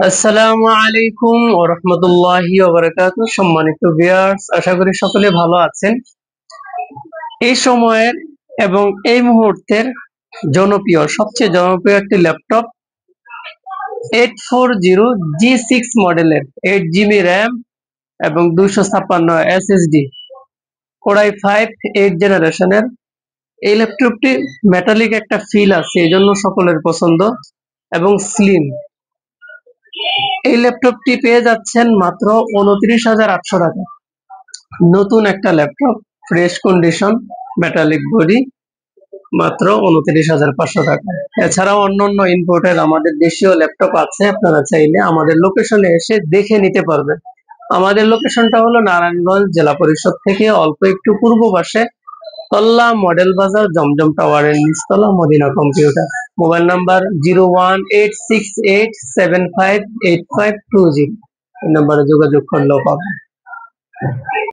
আসসালামু আলাইকুম ওয়া রাহমাতুল্লাহি ওয়া বারাকাতুহু। সম্মানিত ভিউয়ার্স, আশা করি সকলে ভালো আছেন। এই সময়ের এবং এই মুহূর্তের সবচেয়ে জনপ্রিয় একটি ল্যাপটপ 840G6 মডেলের 8 GB র্যাম এবং 256 SSD Core i5 8 জেনারেশনের এই ল্যাপটপটি মেটালিক একটা ফিল আছে, এজন্য সকলের পছন্দ এবং স্লিম। এই ল্যাপটপটি পেয়ে যাচ্ছেন মাত্র 29,800 টাকা। নতুন একটা laptop, fresh condition, metallic body, মাত্র 29,500 টাকা। এছাড়াও অন্যান্য ইম্পোর্টের আমাদের দেশীয় ল্যাপটপ আছে, আপনারা চাইলে আমাদের লোকেশনে এসে দেখে নিতে পারবেন। আমাদের লোকেশনটা হলো নারায়ণগঞ্জ জেলা পরিষদ থেকে অল্প একটু পূর্ব পাশে, তল্লা মডেল বাজার, জমজম টাওয়ারের নিচতলা, মদিনা কম্পিউটার। Mobile number 018687585520। এই নাম্বারে যোগাযোগ করলেও পাবেন।